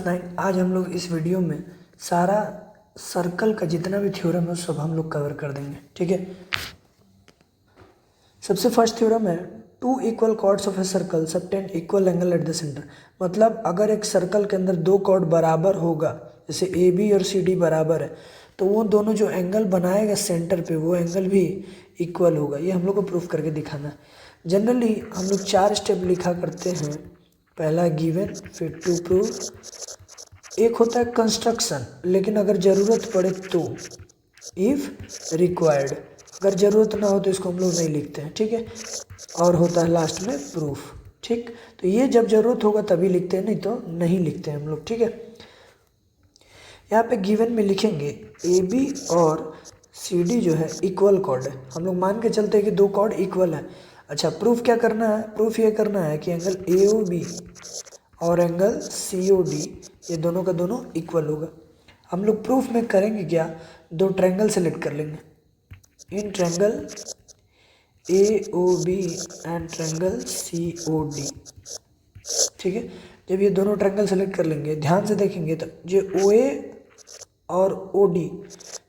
9। आज हम लोग इस वीडियो में सारा सर्कल का जितना भी थ्योरम है सब हम लोग कवर कर देंगे, ठीक है। सबसे फर्स्ट थ्योरम है two equal chords of a circle subtend equal angle at the centre. मतलब अगर एक सर्कल के अंदर दो कॉर्ड बराबर होगा, जैसे ए बी और सी डी बराबर है, तो वो दोनों जो एंगल बनाएगा सेंटर पे वो एंगल भी इक्वल होगा। ये हम लोग को प्रूफ करके दिखाना है। जनरली हम लोग 4 स्टेप लिखा करते हैं। पहला गिवन, फिर टू प्रूव, एक होता है कंस्ट्रक्शन, लेकिन अगर ज़रूरत पड़े तो इफ़ रिक्वायर्ड, अगर ज़रूरत ना हो तो इसको हम लोग नहीं लिखते हैं, ठीक है। और होता है लास्ट में प्रूफ, ठीक। तो ये जब ज़रूरत होगा तभी लिखते हैं, नहीं तो नहीं लिखते हैं हम लोग, ठीक है। यहाँ पे गिवन में लिखेंगे ए बी और सी डी जो है इक्वल कॉर्ड है। हम लोग मान के चलते हैं कि दो कॉर्ड इक्वल है। अच्छा, प्रूफ क्या करना है? प्रूफ ये करना है कि एंगल ए ओ बी और एंगल सी ओ डी ये दोनों का दोनों इक्वल होगा। हम लोग प्रूफ में करेंगे क्या, दो ट्रायंगल सेलेक्ट कर लेंगे। In triangle A O B and triangle C O D, ठीक है। जब ये दोनों ट्रायंगल सेलेक्ट कर लेंगे, ध्यान से देखेंगे तो जो ओ ए और ओ डी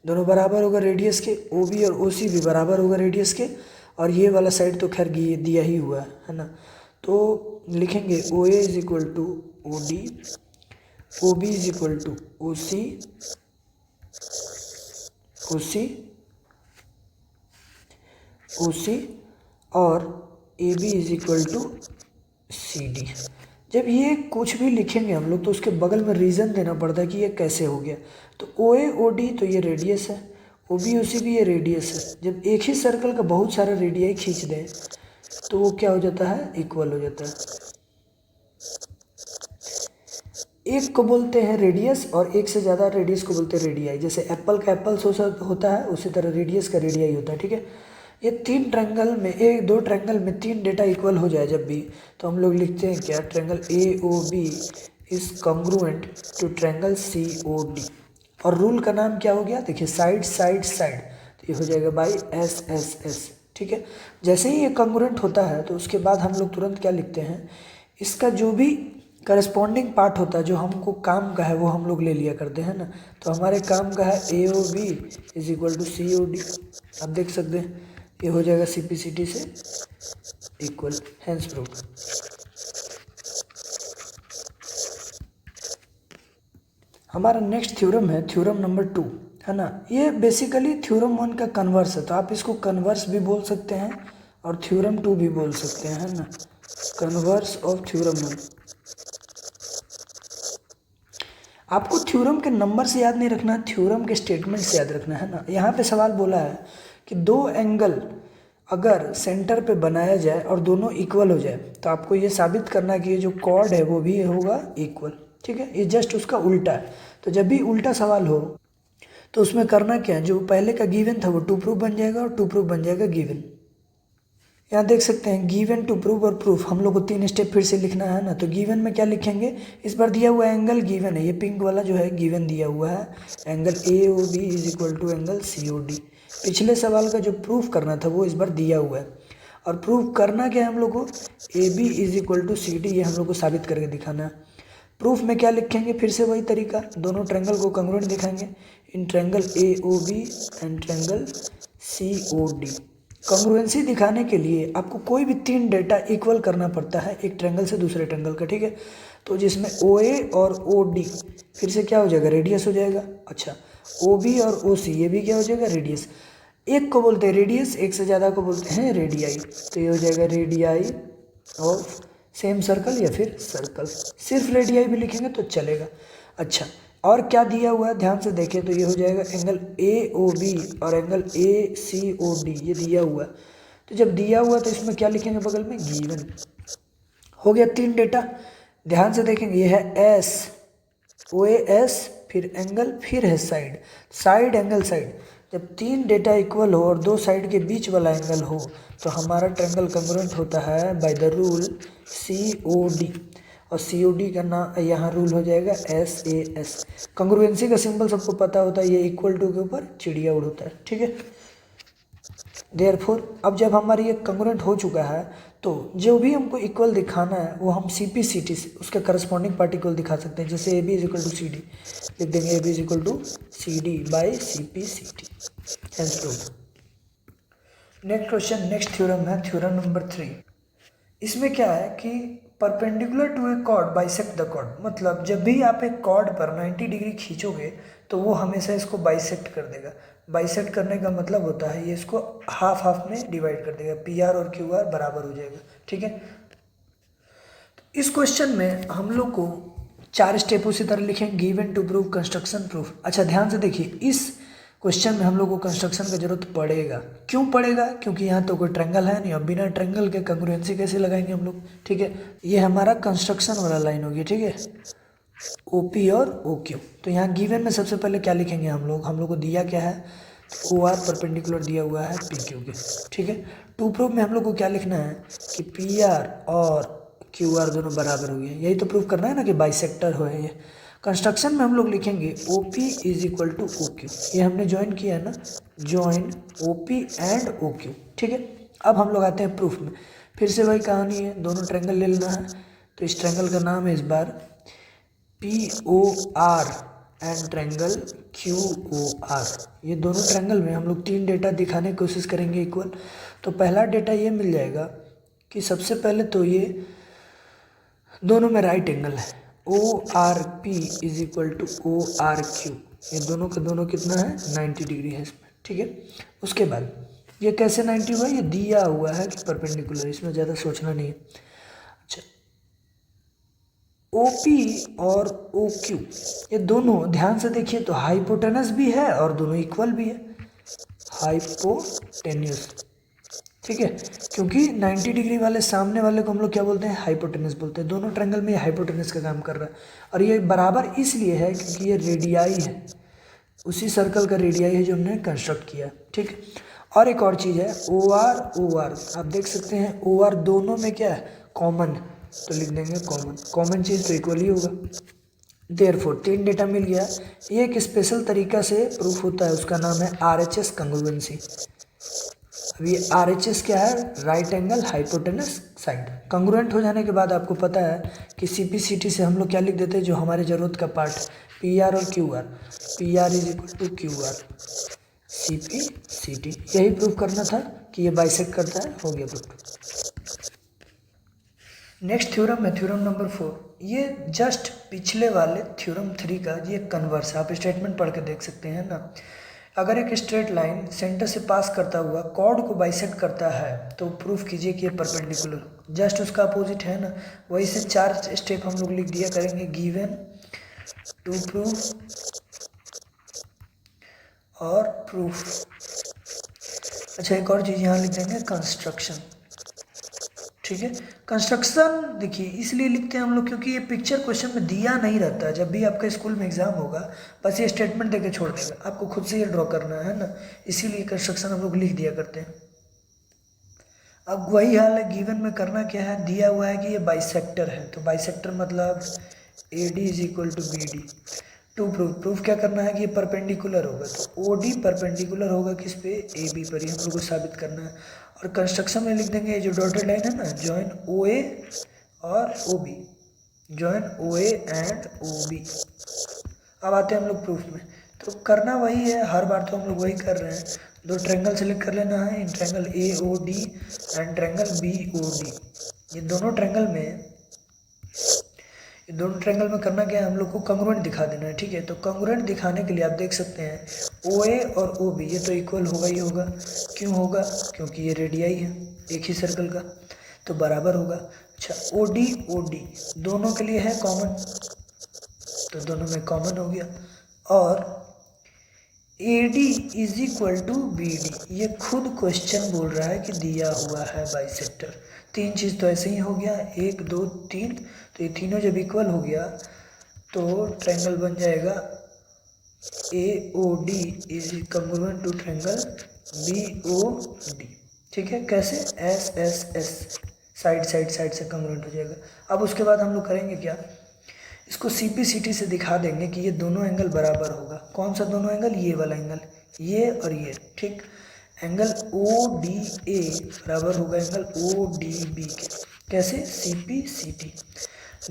दोनों बराबर होगा रेडियस के, ओ बी और ओ सी भी बराबर होगा रेडियस के, और ये वाला साइड तो खैर दिया ही हुआ है ना। तो लिखेंगे O A is equal to O D, O B is equal to O C, O C, O C, और A B is equal to C D. जब ये कुछ भी लिखेंगे हम लोग तो उसके बगल में रीज़न देना पड़ता है कि ये कैसे हो गया। तो ओ ए ओ डी तो ये रेडियस है, ओ बी ओ सी भी ये रेडियस है। जब एक ही सर्कल का बहुत सारा रेडियाई खींच दें तो वो क्या हो जाता है, इक्वल हो जाता है। एक को बोलते हैं रेडियस और एक से ज़्यादा रेडियस को बोलते हैं रेडियाई। जैसे एप्पल का एप्पल होता है, उसी तरह रेडियस का रेडियाई होता है, ठीक है। ये तीन ट्रायंगल में, एक दो ट्रायंगल में तीन डेटा इक्वल हो जाए जब भी, तो हम लोग लिखते हैं क्या, triangle A O B is congruent to triangle C O D. और रूल का नाम क्या हो गया, देखिए साइड साइड साइड, तो ये हो जाएगा बाई एस एस एस, ठीक है। जैसे ही ये कॉन्ग्रुएंट होता है तो उसके बाद हम लोग तुरंत क्या लिखते हैं, इसका जो भी करस्पॉन्डिंग पार्ट होता है जो हमको काम का है वो हम लोग ले लिया करते हैं ना। तो हमारे काम का है A O B is equal to C O D. आप देख सकते हैं ये हो जाएगा सी पी सी टी से इक्वल, हैंस प्रूव। हमारा नेक्स्ट थ्योरम है थ्योरम नंबर 2, है ना। ये बेसिकली थ्योरम 1 का कन्वर्स है, तो आप इसको कन्वर्स भी बोल सकते हैं और थ्योरम 2 भी बोल सकते हैं, है ना। Converse of theorem 1। आपको थ्योरम के नंबर से याद नहीं रखना, थ्योरम के स्टेटमेंट से याद रखना, है ना। यहाँ पे सवाल बोला है कि दो एंगल अगर सेंटर पे बनाया जाए और दोनों इक्वल हो जाए तो आपको ये साबित करना है कि ये जो कॉर्ड है वो भी होगा इक्वल, ठीक है। ये जस्ट उसका उल्टा है। तो जब भी उल्टा सवाल हो तो उसमें करना क्या है, जो पहले का गिवन था वो टू प्रूफ बन जाएगा और टू प्रूफ बन जाएगा गिवन। यहाँ देख सकते हैं गिवन, टू प्रूव और प्रूफ, हम लोग को 3 स्टेप फिर से लिखना है ना। तो गिवन में क्या लिखेंगे, इस बार दिया हुआ एंगल गिवन है, ये पिंक वाला जो है गिवन दिया हुआ है, angle A O B is equal to angle C O D. पिछले सवाल का जो प्रूफ करना था वो इस बार दिया हुआ है, और प्रूफ करना क्या है हम लोग को, A B is equal to C D, ये हम लोग को साबित करके दिखाना है। प्रूफ में क्या लिखेंगे, फिर से वही तरीका, दोनों ट्रायंगल को कॉन्ग्रुएंट दिखाएंगे। In triangle A O B and triangle C O D. Congruency दिखाने के लिए आपको कोई भी 3 डेटा इक्वल करना पड़ता है एक ट्रायंगल से दूसरे ट्रायंगल का, ठीक है। तो जिसमें ओ ए और ओ डी फिर से क्या हो जाएगा, रेडियस हो जाएगा। अच्छा, ओ बी और ओ सी ये भी क्या हो जाएगा, रेडियस। एक को बोलते हैं रेडियस, एक से ज़्यादा को बोलते हैं रेडियाई। तो ये हो जाएगा रेडियाई ऑफ सेम सर्कल या फिर सर्कल। सिर्फ रेडियाई भी लिखेंगे तो चलेगा। अच्छा, और क्या दिया हुआ है ध्यान से देखें तो ये हो जाएगा एंगल ए ओ बी और angle A C O D, ये दिया हुआ है। तो जब दिया हुआ तो इसमें क्या लिखेंगे बगल में, गिवन। हो गया 3 डेटा। ध्यान से देखेंगे ये है एस, ओ ए एस, फिर एंगल, फिर है साइड, साइड एंगल साइड। जब 3 डेटा इक्वल हो और 2 साइड के बीच वाला एंगल हो तो हमारा ट्रायंगल कॉन्ग्रुएंट होता है by the rule C O D. और सी ओ डी का नाम यहाँ रूल हो जाएगा एस ए एस। कॉन्ग्रुएंसी का सिंबल सबको पता होता है, ये इक्वल टू के ऊपर चिड़िया उड़ होता है, ठीक है। देयरफॉर अब जब हमारी ये कंग्रुएंट हो चुका है तो जो भी हमको इक्वल दिखाना है वो हम सी पी सी टी से उसके करस्पॉन्डिंग पार्ट इक्वल दिखा सकते हैं। जैसे A B is equal to C D, लिख देंगे A B is equal to C D by C P C T. Hence proved. Next question, next theorem है theorem number 3। इसमें क्या है कि perpendicular to a chord bisect the chord, मतलब जब भी आप एक कॉर्ड पर 90 डिग्री खींचोगे तो वो हमेशा इसको बाइसेक्ट कर देगा। बाइसेक्ट करने का मतलब होता है ये इसको हाफ हाफ में डिवाइड कर देगा, पी आर और क्यू आर बराबर हो जाएगा। ठीक है, तो इस क्वेश्चन में हम लोग को 4 स्टेप उसी तरह लिखेंगे, given to prove construction proof. अच्छा ध्यान से देखिए, इस क्वेश्चन में हम लोग को कंस्ट्रक्शन का जरूरत पड़ेगा। क्यों पड़ेगा? क्योंकि यहाँ तो कोई ट्रायंगल है नहीं, और बिना ट्रायंगल के कंग्रुएंसी कैसे लगाएंगे हम लोग। ठीक है, ये हमारा कंस्ट्रक्शन वाला लाइन होगी। ठीक है, ओ पी और ओ क्यू। तो यहाँ गिवन में सबसे पहले क्या लिखेंगे हम लोग को दिया क्या है, ओ आर परपेंडिकुलर दिया हुआ है पी क्यू के। ठीक है, टू प्रूफ में हम लोग को क्या लिखना है कि पी आर और क्यू आर दोनों बराबर हो गए। यही तो प्रूफ करना है ना कि बाइसेक्टर हो है ये। कंस्ट्रक्शन में हम लोग लिखेंगे O P is equal to O Q, ये हमने ज्वाइन किया है ना, join O P and O Q. ठीक है, अब हम लोग आते हैं प्रूफ में। फिर से वही कहानी है, दोनों ट्रायंगल ले लेना है। तो इस ट्रायंगल का नाम है इस बार P O R and triangle Q O R. ये दोनों ट्रायंगल में हम लोग 3 डेटा दिखाने की कोशिश करेंगे इक्वल। तो पहला डेटा ये मिल जाएगा कि सबसे पहले तो ये दोनों में राइट एंगल है, O R P is equal to O R Q. ये दोनों का दोनों कितना है, 90 डिग्री है इसमें। ठीक है, उसके बाद ये कैसे 90 हुआ, ये दिया हुआ है कि परपेंडिकुलर, इसमें ज़्यादा सोचना नहीं है। अच्छा, ओ पी और ओ क्यू ये दोनों ध्यान से देखिए तो हाइपोटेनस भी है और दोनों इक्वल भी है, हाइपोटेन्यूस। ठीक है, क्योंकि 90 डिग्री वाले सामने वाले को हम लोग क्या बोलते हैं, हाइपोटेनस बोलते हैं। दोनों ट्रायंगल में हाइपोटेनस का काम कर रहा है, और ये बराबर इसलिए है क्योंकि ये रेडियाई है, उसी सर्कल का रेडियाई है जो हमने कंस्ट्रक्ट किया। ठीक है, और एक और चीज़ है ओ आर, आप देख सकते हैं ओ आर दोनों में क्या है, कॉमन, तो लिख देंगे कॉमन। कॉमन चीज़ तो इक्वल ही होगा। देयरफॉर 3 डेटा मिल गया। ये एक स्पेशल तरीका से प्रूफ होता है, उसका नाम है RHS कंग्रुएंसी। अब ये RHS क्या है, right angle hypotenuse side. Congruent हो जाने के बाद आपको पता है कि CPCT से हम लोग क्या लिख देते हैं, जो हमारे ज़रूरत का पार्ट PR और QR, PR is equal to QR CPCT। यही प्रूफ करना था कि ये बाइसेक्ट करता है, हो गया प्रूफ। नेक्स्ट थ्योरम है थ्योरम नंबर 4। ये जस्ट पिछले वाले थ्योरम 3 का ये कन्वर्स है, आप स्टेटमेंट पढ़ के देख सकते हैं ना। अगर एक स्ट्रेट लाइन सेंटर से पास करता हुआ कॉर्ड को बाइसेक्ट करता है तो प्रूफ कीजिए कि ये परपेंडिकुलर, जस्ट उसका अपोजिट है ना। वही से 4 स्टेप हम लोग लिख दिया करेंगे, गिवन टू प्रूफ और प्रूफ। अच्छा, एक और चीज़ यहाँ लिख देंगे, कंस्ट्रक्शन। ठीक है, कंस्ट्रक्शन देखिए इसलिए लिखते हैं हम लोग क्योंकि ये पिक्चर क्वेश्चन में दिया नहीं रहता है। जब भी आपका स्कूल में एग्जाम होगा बस ये स्टेटमेंट देके छोड़ देगा, आपको खुद से ये ड्रॉ करना है ना, इसीलिए कंस्ट्रक्शन हम लोग लिख दिया करते हैं। अब वही हाल है, गिवन में करना क्या है, दिया हुआ है कि ये बाइसेक्टर है, तो बाइसेक्टर मतलब AD is equal to BD। To proof क्या करना है कि ये परपेंडिकुलर होगा, तो OD परपेंडिकुलर होगा किस पे, AB पर ही हम लोग को साबित करना है। और कंस्ट्रक्शन में लिख देंगे जो डॉटेड लाइन है ना, जॉइन OA और OB, join OA and OB। अब आते हैं हम लोग प्रूफ में, तो करना वही है, हर बार तो हम लोग वही कर रहे हैं। 2 ट्रायंगल सेलेक्ट कर लेना है, in triangle AOD and triangle BOD। ये दोनों ट्रायंगल में करना क्या है, हम लोग को कंग्रुएंट दिखा देना है। ठीक है, तो कंग्रुएंट दिखाने के लिए आप देख सकते हैं OA और OB ये तो इक्वल होगा ही होगा। क्यों होगा, क्योंकि ये रेडियाई है एक ही सर्कल का, तो बराबर होगा। अच्छा, OD दोनों के लिए है कॉमन, तो दोनों में कॉमन हो गया। और AD is equal to BD, ये खुद क्वेश्चन बोल रहा है कि दिया हुआ है बाइसेक्टर। 3 चीज़ तो ऐसे ही हो गया, 1 2 3, तो ये तीनों जब इक्वल हो गया तो ट्रायंगल बन जाएगा AOD is congruent to triangle BOD। ठीक है, कैसे, SSS, साइड से कंग्रुएंट हो जाएगा। अब उसके बाद हम लोग करेंगे क्या, इसको CPCT से दिखा देंगे कि ये दोनों एंगल बराबर होगा। कौन सा दोनों एंगल, ये वाला एंगल, ये और ये। ठीक, एंगल ओ डी ए बराबर होगा एंगल ओ डी बी के। कैसे? C P C T.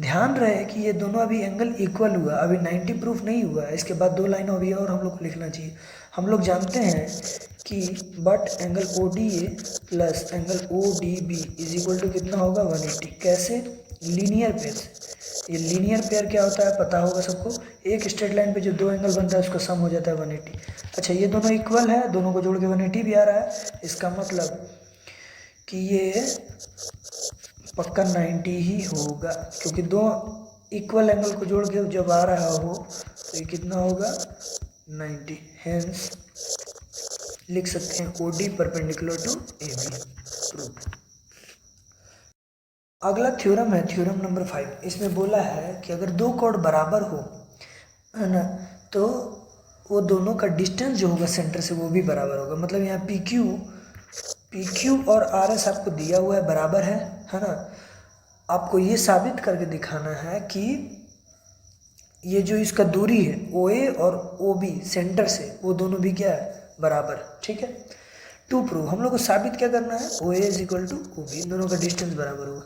ध्यान रहे कि ये दोनों अभी एंगल इक्वल हुआ, अभी 90 प्रूफ नहीं हुआ है। इसके बाद 2 लाइन अभी और हम लोग को लिखना चाहिए। हम लोग जानते हैं कि but angle O D A plus angle O D B is equal to कितना होगा? 180। कैसे? लीनियर पेयर से। ये लीनियर पेयर क्या होता है पता होगा सबको। एक स्ट्रेट लाइन पे जो 2 एंगल बनता है उसका सम हो जाता है 180। अच्छा, ये दोनों इक्वल है, दोनों को जोड़ के 180 भी आ रहा है। इसका मतलब कि ये पक्का 90 ही होगा, क्योंकि 2 इक्वल एंगल को जोड़ के जब आ रहा हो तो ये कितना होगा? 90। हेंस लिख सकते हैं O D perpendicular to A B. Proof. अगला थ्योरम है थ्योरम नंबर 5। इसमें बोला है कि अगर 2 कोण बराबर हो, है ना, तो वो दोनों का डिस्टेंस जो होगा सेंटर से वो भी बराबर होगा। मतलब यहाँ पी क्यू और आर एस आपको दिया हुआ है, बराबर है ना। आपको ये साबित करके दिखाना है कि ये जो इसका दूरी है ओ ए और ओ बी सेंटर से, वो दोनों भी क्या है? बराबर। ठीक है। टू प्रूव हम लोग को साबित क्या करना है? O A is equal to O B, दोनों का डिस्टेंस बराबर होगा।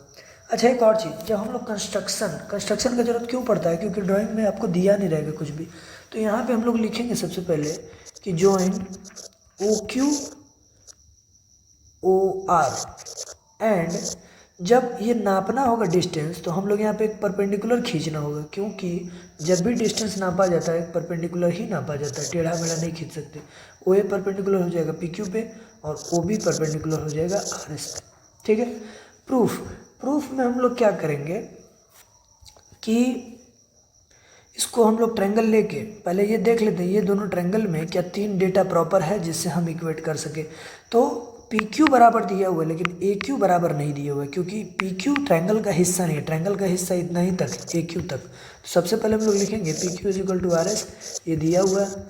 अच्छा, एक और चीज़, जब हम लोग कंस्ट्रक्शन का जरूरत क्यों पड़ता है? क्योंकि ड्राइंग में आपको दिया नहीं रहेगा कुछ भी। तो यहाँ पे हम लोग लिखेंगे सबसे पहले कि join O Q O R and जब ये नापना होगा डिस्टेंस तो हम लोग यहाँ पे एक परपेंडिकुलर खींचना होगा, क्योंकि जब भी डिस्टेंस नापा जाता है एक परपेंडिकुलर ही नापा जाता है, टेढ़ा मेढ़ा नहीं खींच सकते। ओ ए परपेंडिकुलर हो जाएगा पी क्यू पे और ओ बी परपेंडिकुलर हो जाएगा आर एस पे। ठीक है। प्रूफ में हम लोग क्या करेंगे कि इसको हम लोग ट्रायंगल लेके पहले ये देख लेते हैं ये दोनों ट्रायंगल में क्या 3 डेटा प्रॉपर है जिससे हम इक्वेट कर सके। तो पी क्यू बराबर दिया हुआ है लेकिन ए क्यू बराबर नहीं दिया हुआ है, क्योंकि पी क्यू ट्रायंगल का हिस्सा नहीं है, ट्रायंगल का हिस्सा इतना ही तक ए क्यू तक। तो सबसे पहले हम लोग लिखेंगे P Q is equal to R S, ये दिया हुआ है।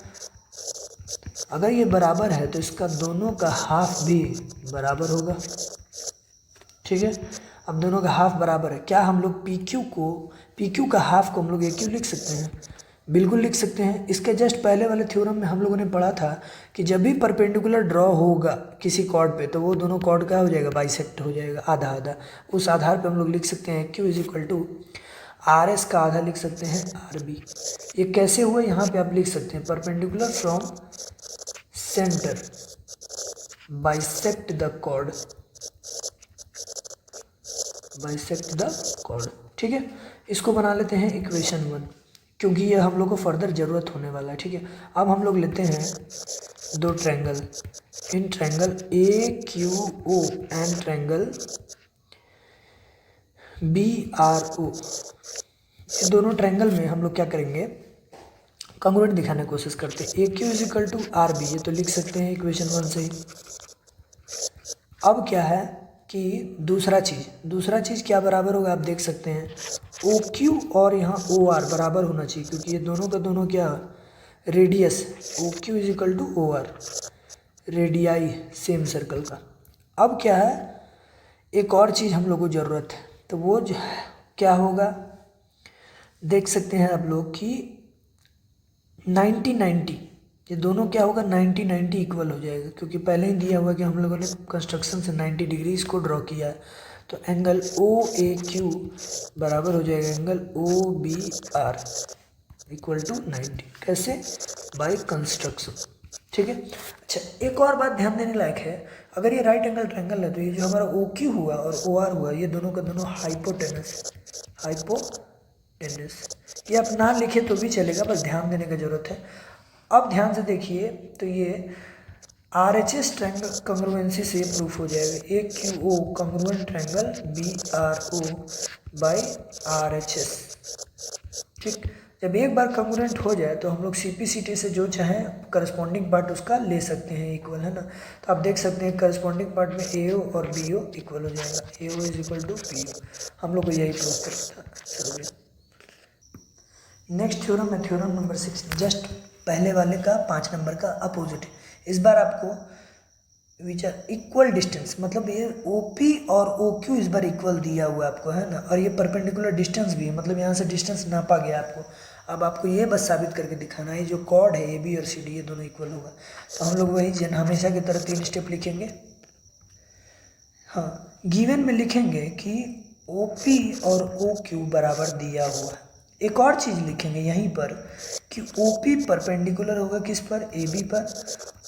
अगर ये बराबर है तो इसका दोनों का हाफ भी बराबर होगा। ठीक है। अब दोनों का हाफ बराबर है, क्या हम लोग पी क्यू का हाफ को हम लोग ए क्यू लिख सकते हैं? बिल्कुल लिख सकते हैं। इसके जस्ट पहले वाले थ्योरम में हम लोगों ने पढ़ा था कि जब भी परपेंडिकुलर ड्रॉ होगा किसी कॉर्ड पे तो वो दोनों कॉर्ड क्या हो जाएगा? बाइसेक्ट हो जाएगा, आधा आधा। उस आधार पे हम लोग लिख सकते हैं Q is equal to R S का आधा लिख सकते हैं आर बी। ये कैसे हुआ? यहाँ पे आप लिख सकते हैं perpendicular from centre bisect the chord, bisect the chord. ठीक है। इसको बना लेते हैं इक्वेशन 1, क्योंकि ये हम लोग को फर्दर ज़रूरत होने वाला है। ठीक है। अब हम लोग लेते हैं 2 triangle, in triangle A Q O and triangle B R O. ये दोनों ट्रायंगल में हम लोग क्या करेंगे? कॉन्ग्रुएंट दिखाने की कोशिश करते हैं। A Q is equal to R B, ये तो लिख सकते हैं इक्वेशन 1 से ही। अब क्या है कि दूसरा चीज़ क्या बराबर होगा? आप देख सकते हैं ओ क्यू और यहाँ ओ आर बराबर होना चाहिए, क्योंकि ये दोनों का दोनों क्या radius, O Q is equal to O R, radii same circle का। अब क्या है, एक और चीज़ हम लोग को ज़रूरत है, तो वो क्या होगा? देख सकते हैं आप लोग कि 90-90, ये दोनों क्या होगा? 90-90 इक्वल हो जाएगा, क्योंकि पहले ही दिया हुआ कि हम लोगों ने कंस्ट्रक्शन से 90 डिग्री इसको ड्रॉ किया है। तो एंगल ओ ए क्यू बराबर हो जाएगा angle O B R equal to 90। कैसे? By construction. ठीक है। अच्छा, एक और बात ध्यान देने लायक है, अगर ये राइट एंगल ट्रायंगल है तो ये जो हमारा ओ क्यू हुआ और ओ आर हुआ, ये दोनों का दोनों हाइपोटेनस, ये आप ना लिखे तो भी चलेगा, बस ध्यान देने की जरूरत है। अब ध्यान से देखिए तो ये R H S triangle congruency से प्रूफ हो जाएगा, A Q O congruent triangle B R O by R H S. ठीक, जब एक बार कंग्रुएंट हो जाए तो हम लोग सी पी सी टी से जो चाहें करस्पॉन्डिंग पार्ट उसका ले सकते हैं इक्वल, है ना। तो आप देख सकते हैं करस्पॉन्डिंग पार्ट में ए ओ और बी ओ इक्वल हो जाएगा, A O is equal to B O. हम लोग को यही प्रूफ करना था। नेक्स्ट थ्योरम है थ्योरम नंबर 6, जस्ट पहले वाले का 5 नंबर का अपोजिट। इस बार आपको विचार इक्वल डिस्टेंस, मतलब ये ओ पी और ओ क्यू इस बार इक्वल दिया हुआ है आपको, है ना, और ये परपेंडिकुलर डिस्टेंस भी है, मतलब यहाँ से डिस्टेंस नापा गया आपको। अब आपको ये बस साबित करके दिखाना है जो कॉर्ड है ए बी और सी डी ये दोनों इक्वल होगा। तो हम लोग वही हमेशा की तरह 3 स्टेप लिखेंगे। हाँ, गिवन में लिखेंगे कि ओ पी और ओ क्यू बराबर दिया हुआ है। एक और चीज़ लिखेंगे यहीं पर कि ओ पी परपेंडिकुलर होगा किस पर, ए बी पर,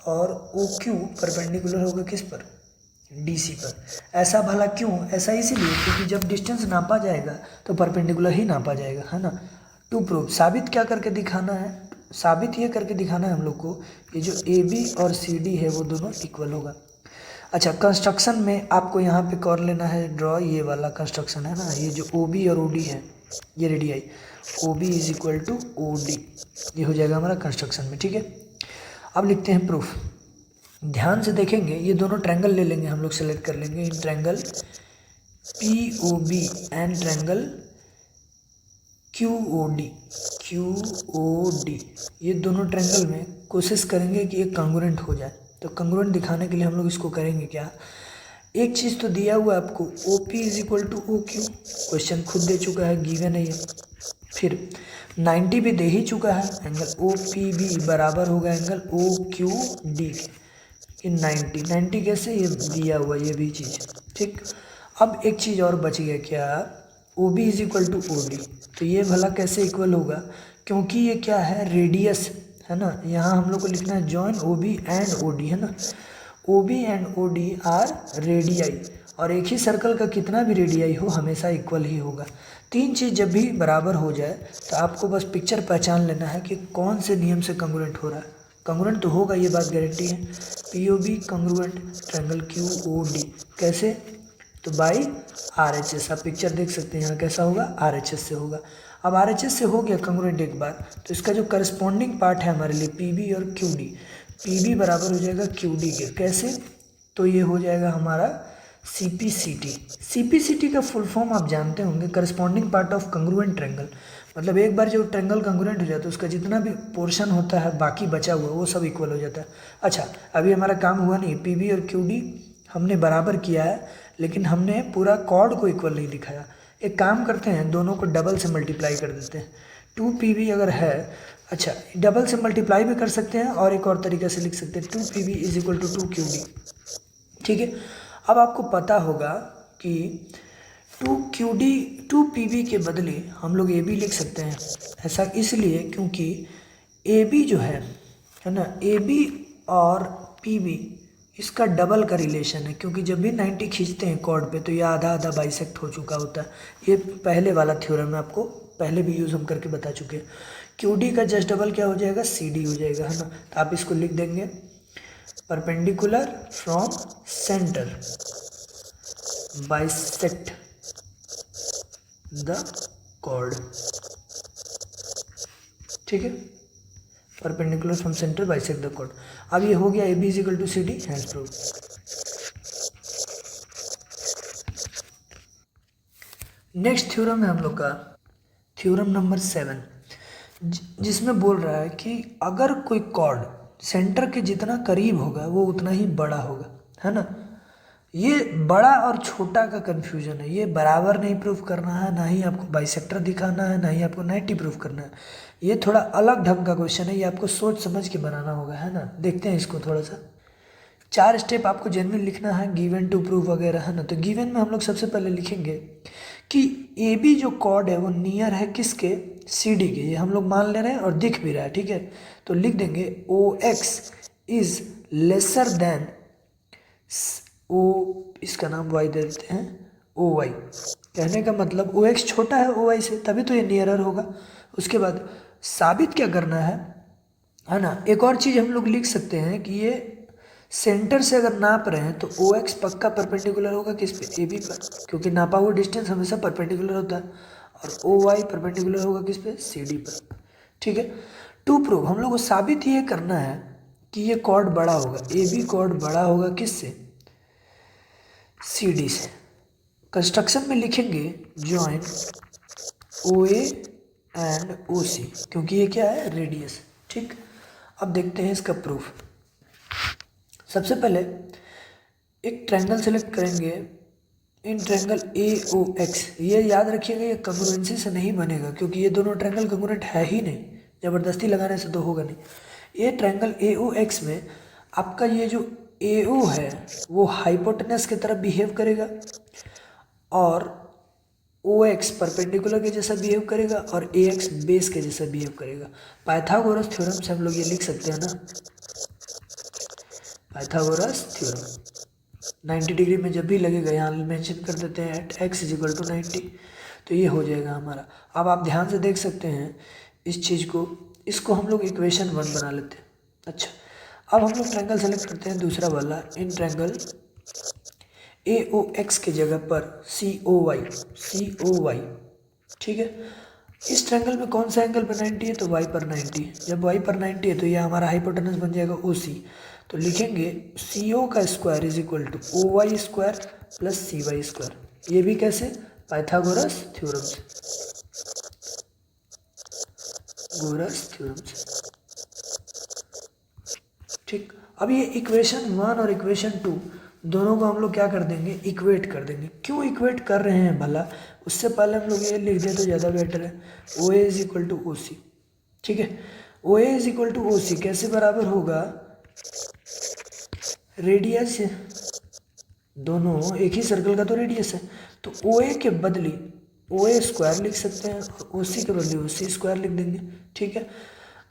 और ओ क्यू परपेंडिकुलर होगा किस पर, डी सी पर। ऐसा भला क्यों? ऐसा इसीलिए क्योंकि जब डिस्टेंस नापा जाएगा तो परपेंडिकुलर ही नापा जाएगा, है ना। टू प्रूव, साबित क्या करके दिखाना है? साबित ये करके दिखाना है हम लोग को कि जो ए बी और सी डी है वो दोनों इक्वल होगा। अच्छा, कंस्ट्रक्शन में आपको यहाँ पे कर लेना है ड्रॉ, ये वाला कंस्ट्रक्शन है ना, ये जो ओ बी और ओ डी है, ये radii O B is equal to O D, ये हो जाएगा हमारा कंस्ट्रक्शन में, ठीक है। अब लिखते हैं प्रूफ। ध्यान से देखेंगे, ये दोनों ट्रायंगल ले लेंगे हम लोग, सेलेक्ट कर लेंगे in triangle P O B and triangle Q O D, ये दोनों ट्रायंगल में कोशिश करेंगे कि ये कॉन्ग्रुएंट हो जाए। तो कॉन्ग्रुएंट दिखाने के लिए हम लोग इसको करेंगे क्या, एक चीज़ तो दिया हुआ है आपको, O P is equal to O Q, question खुद दे चुका है, गिवन है ये। फिर 90 भी दे ही चुका है, एंगल ओ पी बी बराबर होगा एंगल ओ क्यू डी के। 90 कैसे, ये दिया हुआ ये भी चीज़, ठीक। अब एक चीज़ और बच गया क्या, O B is equal to O D, तो ये भला कैसे इक्वल होगा, क्योंकि ये क्या है, रेडियस है ना। यहाँ हम लोग को लिखना है join O B and O D, है ना। O B and O D are radii, और एक ही सर्कल का कितना भी रेडियाई हो हमेशा इक्वल ही होगा। तीन चीज़ जब भी बराबर हो जाए तो आपको बस पिक्चर पहचान लेना है कि कौन से नियम से कॉन्ग्रुएंट हो रहा है। कॉन्ग्रुएंट तो होगा, ये बात गारंटी है। P O B congruent triangle Q O D, कैसे, तो बाई आर एच एस। आप पिक्चर देख सकते हैं यहाँ कैसा होगा, आर एच एस से होगा। अब आर एच एस से हो गया कॉन्ग्रुएंट एक बार, तो इसका जो करस्पॉन्डिंग पार्ट है हमारे लिए पी बी और क्यू डी, पी बी बराबर हो जाएगा क्यू डी के, कैसे, तो ये हो जाएगा हमारा C P C T. C P C T का फुल फॉर्म आप जानते होंगे, corresponding part of congruent triangle. मतलब एक बार जो ट्रायंगल कॉन्ग्रुएंट हो जाता है उसका जितना भी पोर्शन होता है बाकी बचा हुआ वो सब इक्वल हो जाता है। अच्छा, अभी हमारा काम हुआ नहीं, पी बी और क्यू डी हमने बराबर किया है, लेकिन हमने पूरा कॉर्ड को इक्वल नहीं दिखाया। एक काम करते हैं, दोनों को डबल से मल्टीप्लाई कर देते हैं। 2 PB अगर है, अच्छा डबल से मल्टीप्लाई भी कर सकते हैं, और एक और तरीके से लिख सकते हैं 2 PB is equal to 2 QD, ठीक है। अब आपको पता होगा कि 2 PB के बदले हम लोग AB लिख सकते हैं। ऐसा इसलिए क्योंकि AB जो है ना, AB और PB इसका डबल का रिलेशन है, क्योंकि जब भी 90 खींचते हैं कॉर्ड पे तो ये आधा आधा बाइसेक्ट हो चुका होता है। ये पहले वाला थ्योरम में आपको पहले भी यूज़ हम करके बता चुके हैं। QD का जस्ट डबल क्या हो जाएगा, CD हो जाएगा, है ना। तो आप इसको लिख देंगे perpendicular from centre bisect the chord, ठीक है, perpendicular from centre bisect the chord. अब ये हो गया AB is equal to CD, hence prove. Next theorem है हम लोग का थ्योरम नंबर 7, जिसमें बोल रहा है कि अगर कोई कॉर्ड सेंटर के जितना करीब होगा वो उतना ही बड़ा होगा, है ना। ये बड़ा और छोटा का कन्फ्यूजन है, ये बराबर नहीं प्रूफ करना है, ना ही आपको बाइसेक्टर दिखाना है, ना ही आपको 90 प्रूफ करना है। ये थोड़ा अलग ढंग का क्वेश्चन है, ये आपको सोच समझ के बनाना होगा, है ना। देखते हैं इसको थोड़ा सा। 4 स्टेप आपको जेन्युइन लिखना है, गिवन टू प्रूफ वगैरह, है ना। तो गिवन में हम लोग सबसे पहले लिखेंगे कि ए बी जो कॉर्ड है वो नियर है किसके, सी डी के, ये हम लोग मान ले रहे हैं और दिख भी रहा है, ठीक है। तो लिख देंगे ओ एक्स इज लेसर देन ओ, इसका नाम वाई दे देते हैं, ओ वाई। कहने का मतलब ओ एक्स छोटा है ओ वाई से, तभी तो ये नियरर होगा। उसके बाद साबित क्या करना है ना। एक और चीज़ हम लोग लिख सकते हैं कि ये सेंटर से अगर नाप रहे हैं तो ओ एक्स पक्का परपेंडिकुलर होगा किस पे, ए बी पर, क्योंकि नापा हुआ डिस्टेंस हमेशा परपेंडिकुलर होता है। और ओ वाई परपेंडिकुलर होगा किस पे, सी डी पर, ठीक है। टू प्रूव हम लोग को साबित ये करना है कि ये कॉर्ड बड़ा होगा, ए बी कॉर्ड बड़ा होगा किससे, सी डी से। कंस्ट्रक्शन में लिखेंगे जॉइन ओ ए एंड ओ सी, क्योंकि ये क्या है, रेडियस, ठीक। अब देखते हैं इसका प्रूफ। सबसे पहले एक ट्रायंगल सेलेक्ट करेंगे इन ट्रायंगल ए ओ एक्स, ये याद रखिएगा ये कंग्रुएंसी से नहीं बनेगा क्योंकि ये दोनों ट्रायंगल कंग्रुएंट है ही नहीं, ज़बरदस्ती लगाने से तो होगा नहीं। ये ट्रायंगल ए ओ एक्स में आपका ये जो ए ओ है वो हाइपोटेनस की तरफ बिहेव करेगा और ओ एक्स परपेंडिकुलर के जैसा बिहेव करेगा और ए एक्स बेस के जैसा बिहेव करेगा। पाइथागोरस थ्योरम से हम लोग ये लिख सकते हैं ना, पाइथागोरस थ्योरम 90 डिग्री में जब भी लगेगा यहाँ मेंशन कर देते हैं at X is equal to 90, तो ये हो जाएगा हमारा। अब आप ध्यान से देख सकते हैं इस चीज़ को, इसको हम लोग इक्वेशन 1 बना लेते हैं। अच्छा, अब हम लोग ट्रायंगल सेलेक्ट करते हैं दूसरा वाला, इन ट्रायंगल ए ओ एक्स के जगह पर सी ओ वाई, ठीक है। इस ट्रायंगल में कौन सा एंगल पर 90 है, तो वाई पर 90। जब वाई पर 90 है तो यह हमारा हाइपोटेनस बन जाएगा ओ सी। तो लिखेंगे सी ओ का square is equal to O Y square plus C Y square. ये भी कैसे, पाइथागोरस थ्योरम से, गोरस थ्योरम से, ठीक। अब ये इक्वेशन 1 और इक्वेशन 2 दोनों को हम लोग क्या कर देंगे, इक्वेट कर देंगे। क्यों इक्वेट कर रहे हैं भला, उससे पहले हम लोग ये लिख दें तो ज़्यादा बेटर है। O A is equal to O सी, ठीक है। O A is equal to O सी कैसे बराबर होगा, रेडियस, दोनों एक ही सर्कल का तो रेडियस है, तो ओ ए के बदली ओ ए स्क्वायर लिख सकते हैं और ओ सी के बदले ओ सी स्क्वायर लिख देंगे, ठीक है।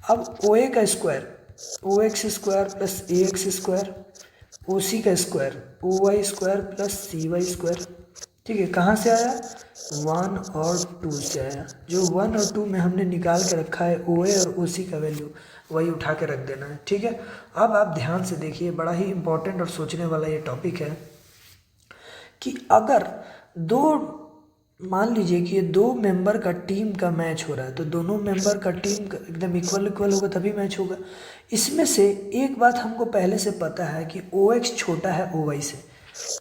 अब ओ ए का square O X square plus A X square, O C का square O Y square plus C Y square, ठीक है। कहाँ से आया, 1 और 2 से आया। जो 1 और 2 में हमने निकाल के रखा है ओ ए और ओ सी का वैल्यू, वही उठा के रख देना है, ठीक है। अब आप ध्यान से देखिए, बड़ा ही इंपॉर्टेंट और सोचने वाला ये टॉपिक है कि अगर दो, मान लीजिए कि ये 2 मेंबर का टीम का मैच हो रहा है, तो दोनों मेंबर का टीम का एकदम इक्वल इक्वल होगा तभी मैच होगा। इसमें से एक बात हमको पहले से पता है कि ओ एक्स छोटा है ओ वाई से,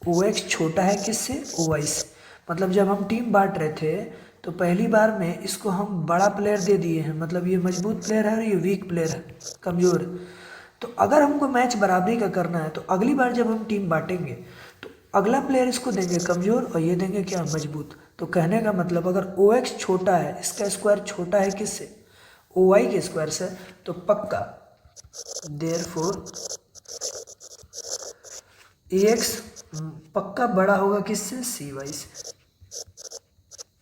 ओ एक्स छोटा है किससे, ओ वाई से। मतलब जब हम टीम बांट रहे थे तो पहली बार में इसको हम बड़ा प्लेयर दे दिए हैं, मतलब ये मजबूत प्लेयर है और ये वीक प्लेयर है, कमज़ोर है। तो अगर हमको मैच बराबरी का करना है तो अगली बार जब हम टीम बांटेंगे तो अगला प्लेयर इसको देंगे कमज़ोर और ये देंगे क्या, मजबूत। तो कहने का मतलब अगर ओ एक्स छोटा है, इसका स्क्वायर छोटा है किससे, ओ वाई के स्क्वायर से, तो पक्का देयरफॉर ए एक्स पक्का बड़ा होगा किससे, सी वाई से,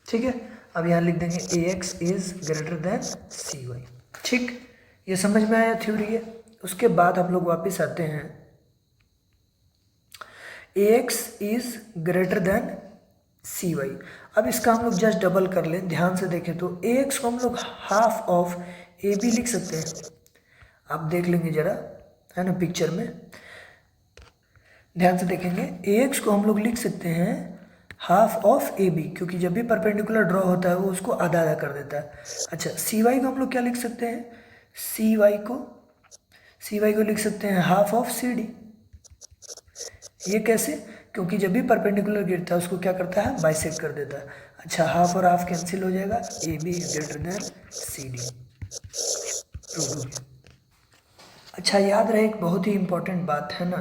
ठीक है। अब यहाँ लिख देंगे A X is greater than C Y, ठीक। ये समझ में आया थ्योरी है। उसके बाद हम लोग वापस आते हैं, A X is greater than C Y. अब इसका हम लोग जस्ट डबल कर लें, ध्यान से देखें तो ए एक्स को हम लोग हाफ ऑफ ए बी लिख सकते हैं। आप देख लेंगे जरा, है ना, पिक्चर में ध्यान से देखेंगे, ए एक्स को हम लोग लिख सकते हैं हाफ ऑफ ए बी, क्योंकि जब भी परपेंडिकुलर ड्रॉ होता है वो उसको आधा आधा कर देता है। अच्छा, सी वाई को हम लोग क्या लिख सकते हैं, सी वाई को लिख सकते हैं हाफ ऑफ सी डी। ये कैसे, क्योंकि जब भी परपेंडिकुलर गिरता है उसको क्या करता है, बाइसेक्ट कर देता है। अच्छा, हाफ और हाफ कैंसिल हो जाएगा, A B greater than C D, prove हो गया। अच्छा, याद रहे एक बहुत ही इंपॉर्टेंट बात है ना,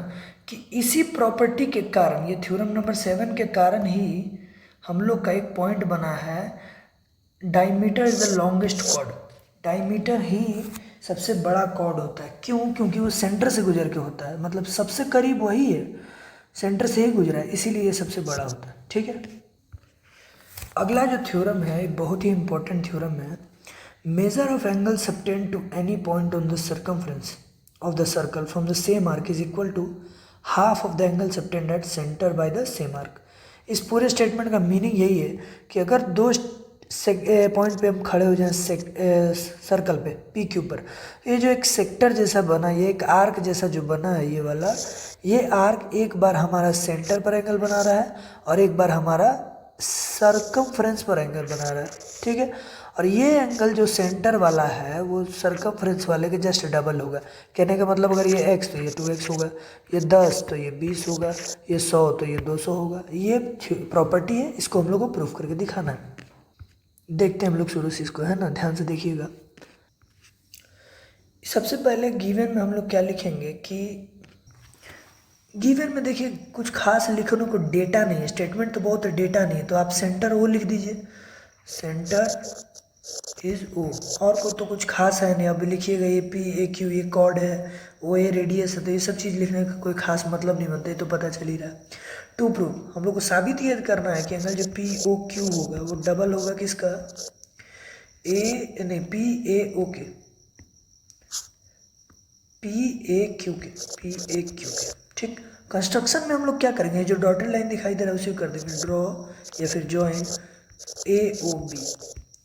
कि इसी प्रॉपर्टी के कारण, ये थ्योरम नंबर 7 के कारण ही हम लोग का एक पॉइंट बना है, diameter is the longest chord. Diameter ही सबसे बड़ा कॉर्ड होता है। क्यों, क्योंकि वो सेंटर से गुजर के होता है, मतलब सबसे करीब वही है, सेंटर से ही गुजरा है, इसीलिए ये सबसे बड़ा होता है, ठीक है। अगला जो थ्योरम है एक बहुत ही इंपॉर्टेंट थ्योरम है, measure of angle subtended to any point on the circumference of the circle from the same arc is equal to half of the angle subtended at center by the same arc। इस पूरे statement का meaning यही है कि अगर दो point पे हम खड़े हो जाएं सर्कल पे पी क्यू पर, ये जो एक सेक्टर जैसा बना, ये एक आर्क जैसा जो बना है ये वाला, ये आर्क एक बार हमारा सेंटर पर एंगल बना रहा है और एक बार हमारा सर्कमफ्रेंस पर एंगल बना रहा है, ठीक है। और ये एंगल जो सेंटर वाला है वो सर्कमफ्रेंस वाले के जस्ट डबल होगा। कहने का मतलब अगर ये x तो ये 2x होगा, ये 10 तो ये 20 होगा, ये 100 तो ये 200 होगा। ये प्रॉपर्टी है, इसको हम लोग को प्रूफ करके दिखाना है। देखते हैं हम लोग शुरू से इसको, है ना, ध्यान से देखिएगा। सबसे पहले गिवन में हम लोग क्या लिखेंगे कि गिवन में देखिए कुछ खास लिखने को डेटा नहीं है, स्टेटमेंट तो बहुत है, डेटा नहीं है, तो आप सेंटर ओ लिख दीजिए, सेंटर इज ओ। और को तो कुछ खास है नहीं, अब लिखिएगा ए पी ए क्यू ये कॉर्ड है, ओ ए रेडियस है, तो ये सब चीज़ लिखने का कोई खास मतलब नहीं बनता, ये तो पता चल ही रहा है। टू प्रूव हम लोग को साबित ये करना है कि एंगल जो पी ओ क्यू होगा वो डबल होगा किसका, ए नहीं पी ए ओ के, पी ए क्यू के, पी ए क्यू के। ठीक, कंस्ट्रक्शन में हम लोग क्या करेंगे, जो डॉटेड लाइन दिखाई दे रहा है उसी को कर देंगे ड्रॉ, या फिर ज्वाइन ए ओ बी,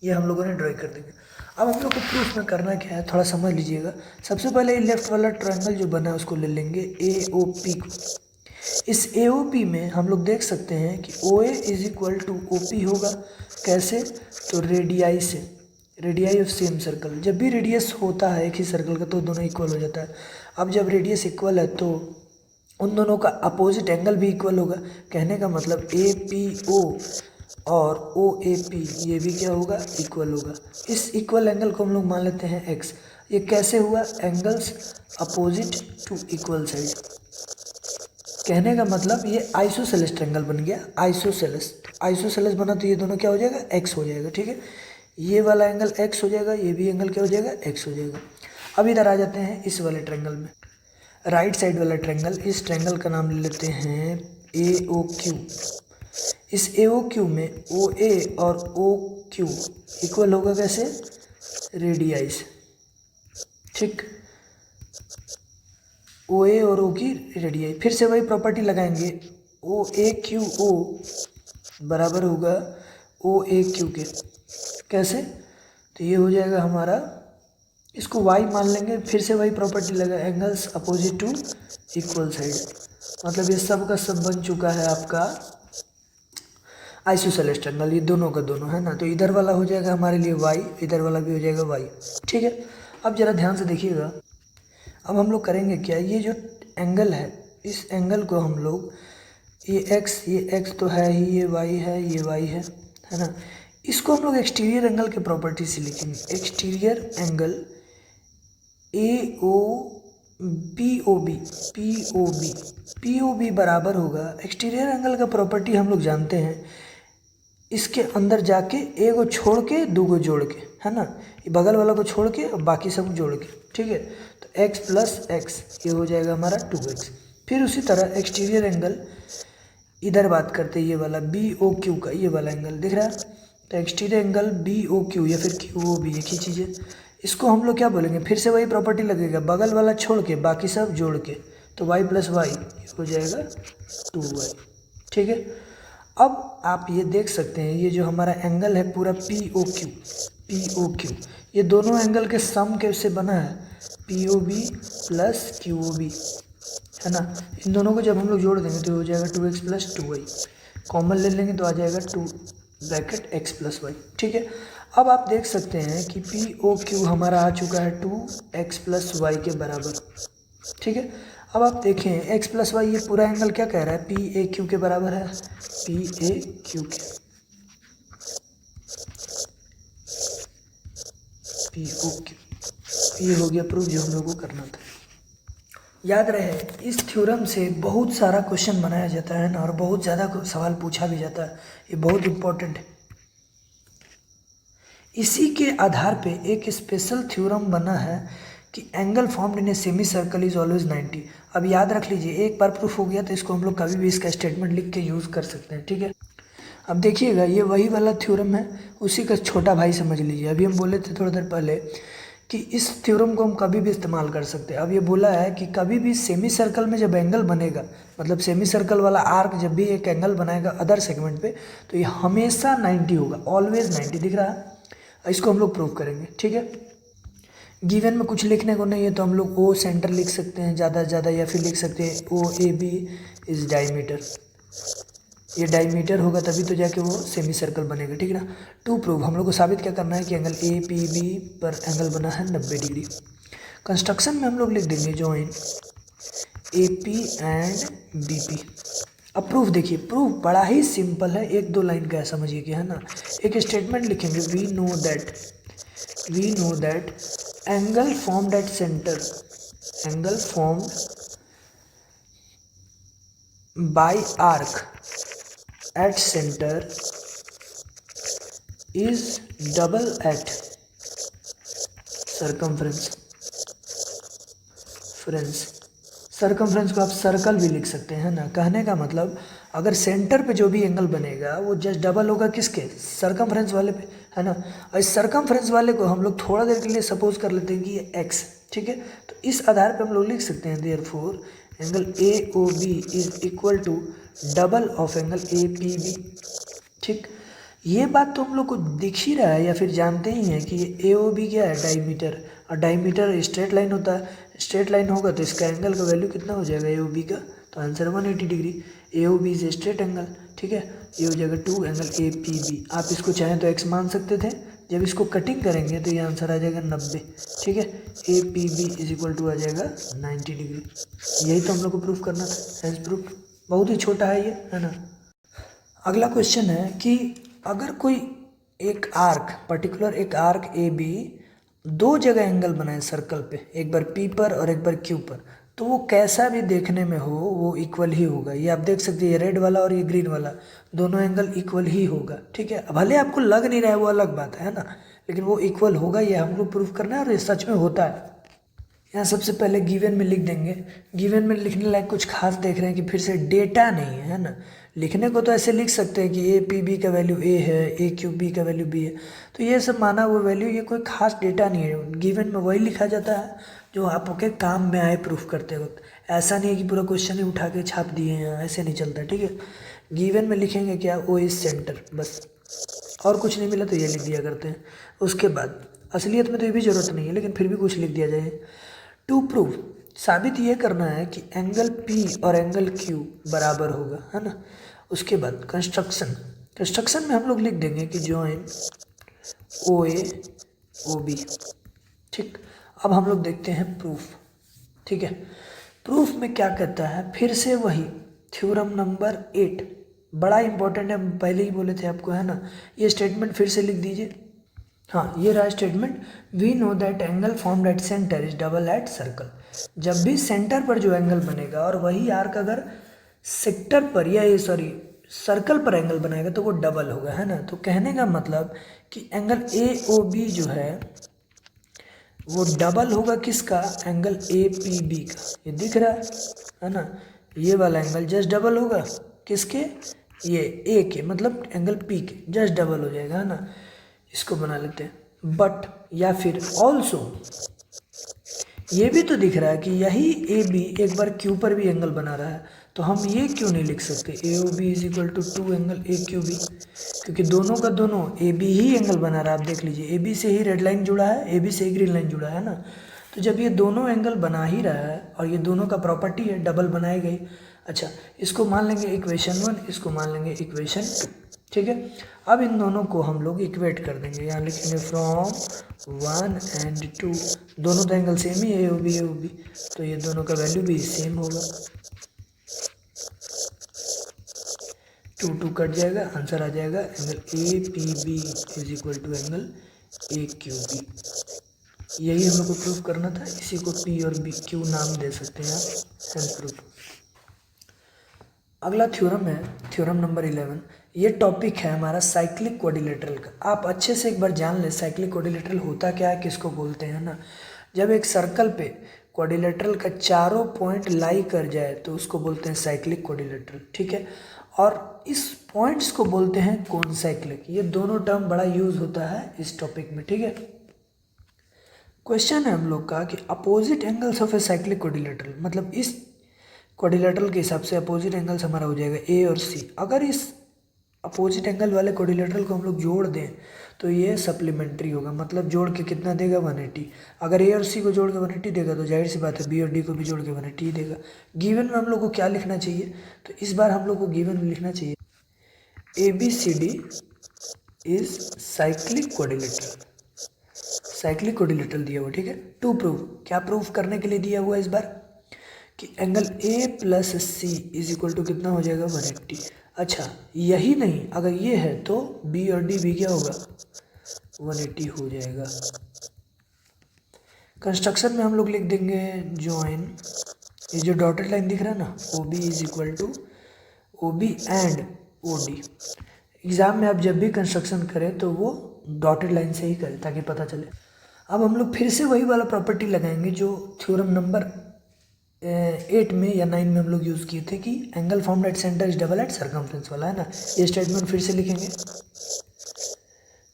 ये हम लोगों ने ड्रॉ कर देंगे। अब हम लोग को प्रूफ में करना क्या है, थोड़ा समझ लीजिएगा। सबसे पहले ये लेफ्ट वाला ट्रायंगल जो बना है उसको ले लेंगे ए ओ पी को। इस ए ओ पी में हम लोग देख सकते हैं कि O A is equal to O P होगा, कैसे, तो रेडियाई से, रेडियाई ऑफ सेम सर्कल। जब भी रेडियस होता है एक ही सर्कल का तो दोनों इक्वल हो जाता है। अब जब रेडियस इक्वल है तो उन दोनों का अपोजिट एंगल भी इक्वल होगा। कहने का मतलब ए पी ओ और ओ ए पी ये भी क्या होगा, इक्वल होगा। इस इक्वल एंगल को हम लोग मान लेते हैं एक्स। ये कैसे हुआ, angles opposite to equal side. कहने का मतलब ये आइसोसेलेस ट्रायंगल बन गया, आइसोसेलेस। आइसोसेलेस बना तो ये दोनों क्या हो जाएगा, एक्स हो जाएगा। ठीक है, ये वाला एंगल एक्स हो जाएगा, ये भी एंगल क्या हो जाएगा, एक्स हो जाएगा। अब इधर आ जाते हैं इस वाले ट्रायंगल में, राइट साइड वाला ट्रायंगल। इस ट्रायंगल का नाम ले लेते हैं ए ओ क्यू। इस ए ओ क्यू में ओ ए और ओ क्यू इक्वल होगा कैसे, रेडियाई से। ठीक, ओ ए और ओ की रेडियाई, फिर से वही प्रॉपर्टी लगाएंगे, ओ ए क्यू ओ बराबर होगा ओ ए क्यू के। कैसे, तो ये हो जाएगा हमारा, इसको y मान लेंगे, फिर से वही प्रॉपर्टी लगा, angles opposite to equal side. मतलब ये सब का सब बन चुका है आपका आइसोसेलेस ट्रायंगल, ये दोनों का दोनों है ना। तो इधर वाला हो जाएगा हमारे लिए y, इधर वाला भी हो जाएगा y। ठीक है, अब जरा ध्यान से देखिएगा। अब हम लोग करेंगे क्या, ये जो एंगल है इस एंगल को हम लोग, ये x तो है ही, ये y है, ये y है ना। इसको हम लोग एक्सटीरियर एंगल के प्रॉपर्टी से लिखेंगे। Exterior angle A O P O B, P O B, P O B बराबर होगा, एक्सटीरियर एंगल का प्रॉपर्टी हम लोग जानते हैं, इसके अंदर जाके ए को छोड़ के दो को जोड़ के, है ना, ये बगल वाला को छोड़ के और बाकी सब जोड़ के। ठीक है, तो x प्लस एक्स ये हो जाएगा हमारा 2x। फिर उसी तरह एक्सटीरियर एंगल इधर बात करते हैं, ये वाला बी ओ क्यू का, ये वाला एंगल दिख रहा है, तो exterior angle B O Q या फिर क्यू ओ बी एक ही चीज़ है। इसको हम लोग क्या बोलेंगे, फिर से वही प्रॉपर्टी लगेगा, बगल वाला छोड़ के बाकी सब जोड़ के, तो y प्लस वाई हो जाएगा 2y। ठीक है, अब आप ये देख सकते हैं ये जो हमारा एंगल है पूरा P O Q, P O Q, ये दोनों एंगल के सम कैसे बना है, P O B plus Q O B, है ना। इन दोनों को जब हम लोग जोड़ देंगे तो हो जाएगा 2x प्लस 2y, कॉमन ले लेंगे तो आ जाएगा 2 ब्रैकेट x प्लस वाई। ठीक है, अब आप देख सकते हैं कि पी ओ क्यू हमारा आ चुका है 2x प्लस वाई के बराबर। ठीक है, अब आप देखें x प्लस वाई, ये पूरा एंगल क्या कह रहा है, पी ए क्यू के बराबर है, पी ए क्यू के, पी ओ क्यू। ये हो गया प्रूफ जो हम लोग को करना था। याद रहे इस थ्योरम से बहुत सारा क्वेश्चन बनाया जाता है ना, और बहुत ज़्यादा सवाल पूछा भी जाता है, ये बहुत इम्पोर्टेंट है। इसी के आधार पे एक स्पेशल थ्योरम बना है कि angle formed in a semi circle is always 90। अब याद रख लीजिए, एक बार प्रूफ हो गया तो इसको हम लोग कभी भी इसका स्टेटमेंट लिख के यूज़ कर सकते हैं। ठीक है, अब देखिएगा ये वही वाला थ्योरम है, उसी का छोटा भाई समझ लीजिए। अभी हम बोले थे थोड़ी देर पहले कि इस थ्योरम को हम कभी भी इस्तेमाल कर सकते हैं। अब ये बोला है कि कभी भी सेमी सर्कल में जब एंगल बनेगा, मतलब सेमी सर्कल वाला आर्क जब भी एक एंगल बनाएगा अदर सेगमेंट पे, तो ये हमेशा 90 होगा, ऑलवेज 90। दिख रहा है, इसको हम लोग प्रूव करेंगे। ठीक है, गिवन में कुछ लिखने को नहीं है तो हम लोग ओ सेंटर लिख सकते हैं ज़्यादा से ज़्यादा, या फिर लिख सकते हैं ओ ए बी इज डायमीटर। ये डायमीटर होगा तभी तो जाके वो सेमी सर्कल बनेगा। ठीक है ना। टू प्रूव हम लोग को साबित क्या करना है कि एंगल ए पी बी पर एंगल बना है 90 डिग्री। कंस्ट्रक्शन में हम लोग लिख देंगे join A P and B P. अब प्रूफ देखिए, प्रूफ बड़ा ही सिंपल है, एक दो लाइन का है, समझिए कि, है ना। एक स्टेटमेंट लिखेंगे, we know that angle formed at centre, angle formed by arc at centre is double at circumference. Circumference को आप सर्कल भी लिख सकते हैं ना। कहने का मतलब अगर सेंटर पे जो भी एंगल बनेगा वो जस्ट डबल होगा किसके, सरकमफ्रेंस वाले पे, है ना। और इस सरकमफ्रेंस वाले को हम लोग थोड़ा देर के लिए सपोज कर लेते हैं कि ये एक्स, ठीक है। तो इस आधार पे हम लोग लिख सकते हैं therefore angle A O B is equal to double of angle A P B, ठीक। ये बात तो हम लोग को दिख ही रहा है या फिर जानते ही हैं कि ए ओ बी क्या है, डायमीटर, और डायमीटर स्ट्रेट लाइन होता है। स्ट्रेट लाइन होगा तो इसका एंगल का वैल्यू कितना हो जाएगा ए ओ बी का, तो answer 180 degree. A O B is straight angle, ठीक है। ये हो जाएगा 2 एंगल ए पी बी। आप इसको चाहें तो एक्स मान सकते थे, जब इसको कटिंग करेंगे तो ये आंसर आ जाएगा 90, ठीक है। A P B is equal to आ जाएगा 90 डिग्री। यही तो हम लोग को प्रूफ करना था, हेंस प्रूफ। बहुत ही छोटा है ये, है ना। अगला क्वेश्चन है कि अगर कोई एक आर्क, पर्टिकुलर एक आर्क ए बी दो जगह एंगल बनाए सर्कल पे, एक बार पी पर और एक बार क्यू पर, तो वो कैसा भी देखने में हो वो इक्वल ही होगा। ये आप देख सकते हैं, ये रेड वाला और ये ग्रीन वाला दोनों एंगल इक्वल ही होगा, ठीक है। भले आपको लग नहीं रहा है वो अलग बात है ना, लेकिन वो इक्वल होगा, ये हम लोग प्रूफ करना है और ये सच में होता है। यहाँ सबसे पहले गिवन में लिख देंगे। गिवन में लिखने लायक कुछ खास देख रहे हैं कि फिर से डेटा नहीं है ना। लिखने को तो ऐसे लिख सकते हैं कि ए पी बी का वैल्यू ए है, ए क्यू बी का वैल्यू बी है, तो ये सब माना हुआ वैल्यू, ये कोई खास डेटा नहीं है। गिवन में वही लिखा जाता है जो आपके काम में आए प्रूफ करते वक्त। ऐसा नहीं है कि पूरा क्वेश्चन ही उठा के छाप दिए हैं, ऐसे नहीं चलता, ठीक है। गिवन में लिखेंगे क्या, ओ इज सेंटर, बस, और कुछ नहीं मिला तो ये लिख दिया करते हैं। उसके बाद असलियत में तो ये भी ज़रूरत नहीं है, लेकिन फिर भी कुछ लिख दिया जाए। टू प्रूव, साबित ये करना है कि एंगल पी और एंगल क्यू बराबर होगा, है ना। उसके बाद कंस्ट्रक्शन में हम लोग लिख देंगे कि जॉइन ओ ए ओ बी, ठीक। अब हम लोग देखते हैं प्रूफ, ठीक है। प्रूफ में क्या कहता है, फिर से वही थ्योरम नंबर 8, बड़ा इंपॉर्टेंट है, हम पहले ही बोले थे आपको, है ना। ये स्टेटमेंट फिर से लिख दीजिए। हाँ, ये रहा statement, we know that angle formed at centre is double at circle. जब भी सेंटर पर जो एंगल बनेगा और वही आर्क अगर सेक्टर पर या ये सॉरी सर्कल पर एंगल बनाएगा तो वो डबल होगा, है ना। तो कहने का मतलब कि एंगल ए ओ बी जो है वो डबल होगा किसका, एंगल ए पी बी का। ये दिख रहा है ना, ये वाला एंगल जस्ट डबल होगा किसके, ये ए के, मतलब एंगल पी के जस्ट डबल हो जाएगा, है ना। इसको बना लेते हैं बट, या फिर ऑल्सो, ये भी तो दिख रहा है कि यही ए बी एक बार क्यू पर भी एंगल बना रहा है, तो हम ये क्यों नहीं लिख सकते A O B is equal to 2 angle A Q B, क्योंकि दोनों का दोनों ए बी ही एंगल बना रहा है। आप देख लीजिए, ए बी से ही रेड लाइन जुड़ा है, ए बी से ही ग्रीन लाइन जुड़ा है ना। तो जब ये दोनों एंगल बना ही रहा है और ये दोनों का प्रॉपर्टी है डबल बनाए गई, अच्छा इसको मान लेंगे इक्वेशन 1, इसको मान लेंगे इक्वेशन 2, ठीक है। अब इन दोनों को हम लोग इक्वेट कर देंगे, यहाँ लिखेंगे फ्रॉम 1 एंड 2, दोनों तो एंगल सेम ही है, ए ओ बी, तो ये दोनों का वैल्यू भी सेम होगा। 2 2 कट जाएगा, आंसर आ जाएगा angle A P B is equal to angle A Q B. यही हम लोग को प्रूफ करना था, इसी को पी और बी क्यू नाम दे सकते हैं आप, हेंस प्रूफ। अगला थ्योरम है थ्योरम नंबर 11। ये टॉपिक है हमारा साइक्लिक क्वाड्रिलेटरल का। आप अच्छे से एक बार जान ले साइक्लिक क्वाड्रिलेटरल होता क्या है, किसको बोलते हैं ना। जब एक सर्कल पे क्वाड्रिलेटरल का चारों पॉइंट लाई कर जाए तो उसको बोलते हैं साइक्लिक क्वाड्रिलेटरल, ठीक है। और इस पॉइंट्स को बोलते हैं कॉन्साइक्लिक। ये दोनों टर्म बड़ा यूज होता है इस टॉपिक में, ठीक है। क्वेश्चन है हम लोग का कि opposite angles of a cyclic quadrilateral, मतलब इस क्वाड्रिलेटरल के हिसाब से अपोजिट एंगल्स हमारा हो जाएगा ए और सी। अगर इस अपोजिट एंगल वाले क्वाड्रिलेटरल को हम लोग जोड़ दें तो ये सप्लीमेंट्री होगा, मतलब जोड़ के कितना देगा 180। अगर ए और सी को जोड़ के 180 देगा तो जाहिर सी बात है बी और डी को भी जोड़ के 180 देगा। गिवन में हम लोग को क्या लिखना चाहिए, तो इस बार हम लोग को गिवन में लिखना चाहिए A B C D is cyclic quadrilateral. Cyclic quadrilateral दिया हुआ, ठीक है। टू प्रूव, क्या प्रूव करने के लिए दिया हुआ इस बार कि angle A plus C is equal to कितना हो जाएगा 180। अच्छा यही नहीं, अगर ये है तो बी और डी भी क्या होगा 180 हो जाएगा। कंस्ट्रक्शन में हम लोग लिख देंगे जॉइन, ये जो डॉटेड लाइन दिख रहा है ना, O B is equal to O B and O D. Exam में आप जब भी कंस्ट्रक्शन करें तो वो डॉटेड लाइन से ही करें ताकि पता चले। अब हम लोग फिर से वही वाला प्रॉपर्टी लगाएंगे जो थ्योरम नंबर 8 में या 9 में हम लोग यूज़ किए थे कि angle found at centre is double at circumference वाला, है ना। ये स्टेटमेंट फिर से लिखेंगे,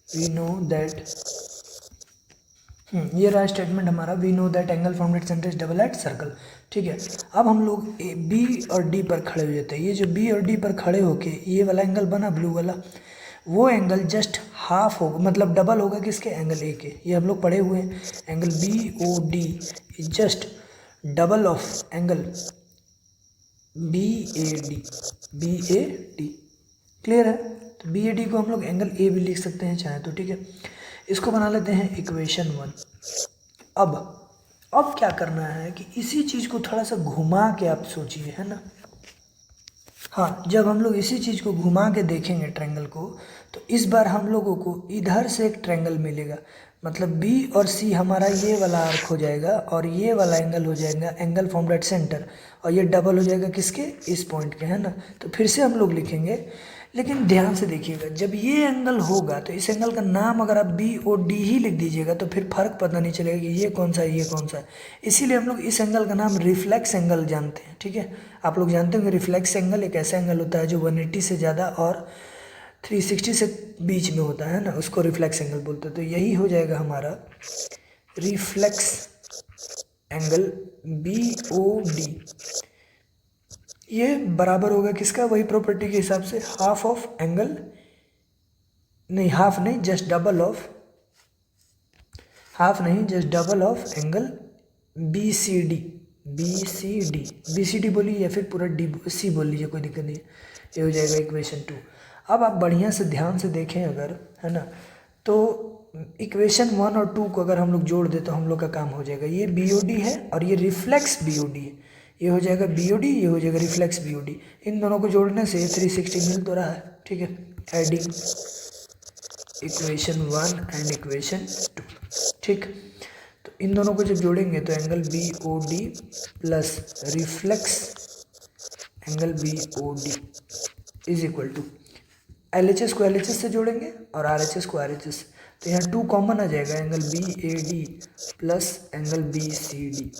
वी नो दैट, ये रहा स्टेटमेंट हमारा, we know that angle found at centre is double at circle. ठीक है, अब हम लोग बी और डी पर खड़े हो जाते हैं। ये जो बी और डी पर खड़े होके ये वाला एंगल बना ब्लू वाला, वो एंगल जस्ट हाफ होगा, मतलब डबल होगा किसके, एंगल ए के। ये हम लोग पढ़े हुए हैं, angle B O D is just double of angle B A D, B A D. Clear है? तो बी ए डी को हम लोग एंगल ए भी लिख सकते हैं चाहे तो। ठीक है, इसको बना लेते हैं इक्वेशन 1। अब क्या करना है कि इसी चीज़ को थोड़ा सा घुमा के आप सोचिए, है ना। हाँ, जब हम लोग इसी चीज़ को घुमा के देखेंगे ट्रायंगल को, तो इस बार हम लोगों को इधर से एक ट्रायंगल मिलेगा, मतलब बी और सी हमारा ये वाला आर्क हो जाएगा और ये वाला एंगल हो जाएगा एंगल फाउंड एट सेंटर, और ये डबल हो जाएगा किसके, इस पॉइंट के, है ना। तो फिर से हम लोग लिखेंगे, लेकिन ध्यान से देखिएगा, जब ये एंगल होगा तो इस एंगल का नाम अगर आप बी ओ डी ही लिख दीजिएगा तो फिर फर्क पता नहीं चलेगा कि ये कौन सा है ये कौन सा है। इसीलिए हम लोग इस एंगल का नाम रिफ्लेक्स एंगल जानते हैं। ठीक है, आप लोग जानते होंगे रिफ्लेक्स एंगल एक ऐसा एंगल होता है जो 180 से ज़्यादा और 360 से बीच में होता है ना, उसको रिफ्लेक्स एंगल बोलते हैं। तो यही हो जाएगा हमारा reflex angle B O D. ये बराबर होगा किसका, वही प्रॉपर्टी के हिसाब से, हाफ ऑफ एंगल, नहीं हाफ नहीं, जस्ट डबल ऑफ, हाफ नहीं just double of angle B C D, B C D, B C D बोलिए या फिर पूरा डी सी बोल लीजिए, कोई दिक्कत नहीं है। ये हो जाएगा इक्वेशन 2। अब आप बढ़िया से ध्यान से देखें अगर, है ना, तो इक्वेशन 1 और 2 को अगर हम लोग जोड़ दे तो हम लोग का काम हो जाएगा। ये बी ओ डी है और ये रिफ्लेक्स बी ओ डी है, ये हो जाएगा बी ओ डी, ये हो जाएगा रिफ्लेक्स बी ओ डी। इन दोनों को जोड़ने से 360 मिल तो रहा है। ठीक है, एडिंग इक्वेशन 1 एंड इक्वेशन 2। ठीक, तो इन दोनों को जब जोड़ेंगे तो angle B O D plus reflex angle B O D is equal to L H S को एल एच एस से जोड़ेंगे और आर एच एस को आर एच एस, तो यहाँ 2 कॉमन आ जाएगा, angle B A D plus angle B C D.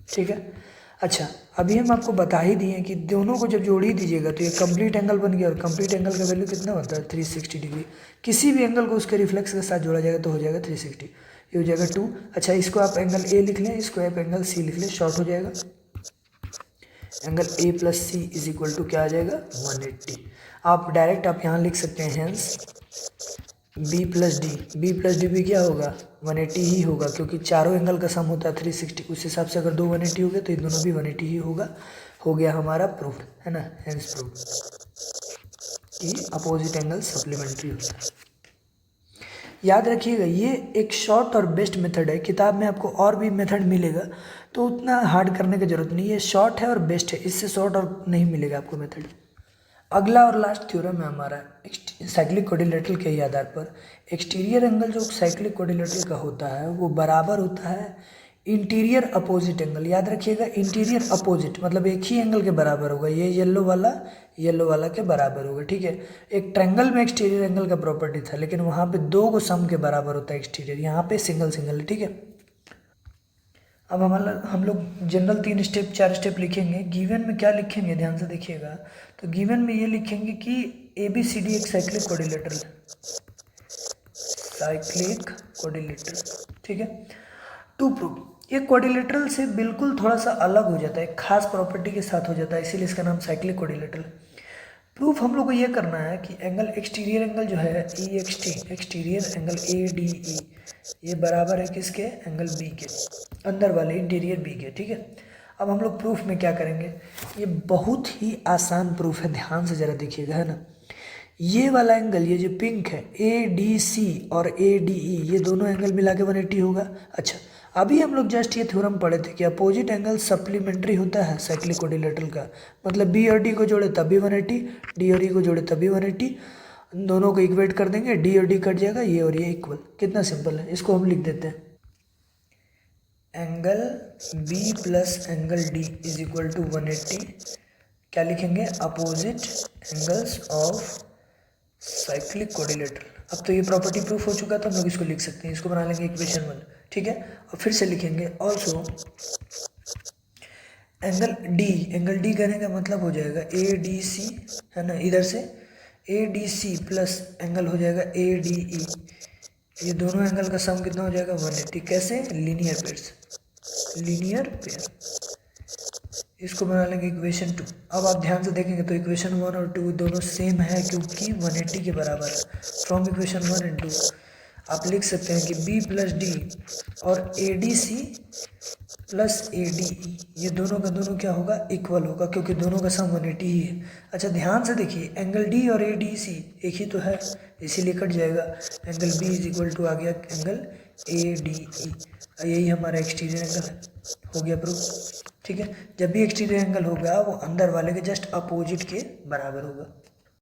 ठीक है, अच्छा अभी हम आपको बता ही दिए कि दोनों को जब जोड़ ही दीजिएगा तो ये कंप्लीट एंगल बन गया, और कंप्लीट एंगल का वैल्यू कितना होता है, 360 डिग्री। किसी भी एंगल को उसके रिफ्लेक्स के साथ जोड़ा जाएगा तो हो जाएगा 360, ये हो जाएगा 2। अच्छा, इसको आप एंगल ए लिख लें, इसको आप एंगल सी लिख लें, शॉर्ट हो जाएगा। Angle A plus C is equal to क्या आ जाएगा, 180। आप डायरेक्ट आप यहाँ लिख सकते हैं, हेंस बी प्लस डी भी क्या होगा, 180 ही होगा, क्योंकि चारों एंगल का सम होता है 360। उस हिसाब से अगर 2 180 हो गए तो ये दोनों भी 180 ही होगा। हो गया हमारा प्रूफ, है ना, हेंस प्रूफ कि अपोजिट एंगल सप्लीमेंट्री होता है। याद रखिएगा, ये एक शॉर्ट और बेस्ट मेथड है। किताब में आपको और भी मेथड मिलेगा तो उतना हार्ड करने की जरूरत नहीं है, शॉर्ट है और बेस्ट है, इससे शॉर्ट और नहीं मिलेगा आपको मेथड। अगला और लास्ट थ्योरम है हमारा साइक्लिक क्वाड्रिलेटरल के ही आधार पर। एक्सटीरियर एंगल जो साइक्लिक क्वाड्रिलेटरल का होता है वो बराबर होता है इंटीरियर अपोजिट एंगल। याद रखिएगा, इंटीरियर अपोजिट मतलब एक ही एंगल के बराबर होगा, ये येलो वाला के बराबर होगा। ठीक है, एक ट्रायंगल में एक्सटीरियर एंगल का प्रॉपर्टी था, लेकिन वहाँ पे 2 को सम के बराबर होता है एक्सटीरियर, यहाँ पे सिंगल है। ठीक है, अब हम लोग जनरल 3 स्टेप 4 स्टेप लिखेंगे। गिवन में क्या लिखेंगे, ध्यान से देखिएगा, तो गिवन में ये लिखेंगे कि ए बी सी डी एक साइक्लिक क्वाड्रिलेटरल, ठीक है। टू प्रूफ ये क्वाड्रिलेटरल से बिल्कुल थोड़ा सा अलग हो जाता है, एक खास प्रॉपर्टी के साथ हो जाता है, इसीलिए इसका नाम साइक्लिक क्वाड्रिलेटरल। प्रूफ हम लोग को ये करना है कि एंगल एक्सटीरियर एंगल जो है E X T, exterior angle A D E, ये बराबर है किसके, एंगल बी के, अंदर वाले इंटीरियर बी के। ठीक है, अब हम लोग प्रूफ में क्या करेंगे, ये बहुत ही आसान प्रूफ है, ध्यान से ज़रा देखिएगा, है ना। ये वाला एंगल, ये जो पिंक है, ए डी सी और ए डी ई, ये दोनों एंगल मिला के 180 होगा। अच्छा, अभी हम लोग जस्ट ये थ्योरम पढ़े थे कि अपोजिट एंगल सप्लीमेंट्री होता है साइक्लिक क्वाड्रिलेटरल का, मतलब बी और डी को जोड़े तब भी 180, डी और ई को जोड़े तब भी 180, दोनों को इक्वेट कर देंगे, डी और डी कट जाएगा, ये और ये इक्वल। कितना सिंपल है, इसको हम लिख देते हैं, angle B plus angle D is equal to 180 क्या लिखेंगे, opposite angles of cyclic quadrilateral. अब तो ये प्रॉपर्टी प्रूफ हो चुका, तो हम लोग इसको लिख सकते हैं, इसको बना लेंगे इक्वेशन 1, ठीक है। और फिर से लिखेंगे ऑल्सो एंगल डी करने का मतलब हो जाएगा ए डी सी, है ना, इधर से A D C plus angle हो जाएगा ए डी ई, ये दोनों एंगल का सम कितना हो जाएगा 180। कैसे, लीनियर पेयर। इसको बना लेंगे इक्वेशन 2। अब आप ध्यान से देखेंगे तो इक्वेशन 1 और 2 दोनों सेम है, क्योंकि 180 के बराबर है। फ्रॉम इक्वेशन 1 एंड 2 आप लिख सकते हैं कि बी प्लस डी और A D C plus A D E, ये दोनों का दोनों क्या होगा, इक्वल होगा, क्योंकि दोनों का सम 180 ही है। अच्छा ध्यान से देखिए, एंगल डी और ए डी सी एक ही तो है, इसीलिए कट जाएगा। Angle B is equal to आ गया एंगल ए डी ई, यही हमारा एक्सटीरियर एंगल है, हो गया प्रूफ, ठीक है। जब भी एक्सटीरियर एंगल होगा वो अंदर वाले के जस्ट अपोजिट के बराबर होगा।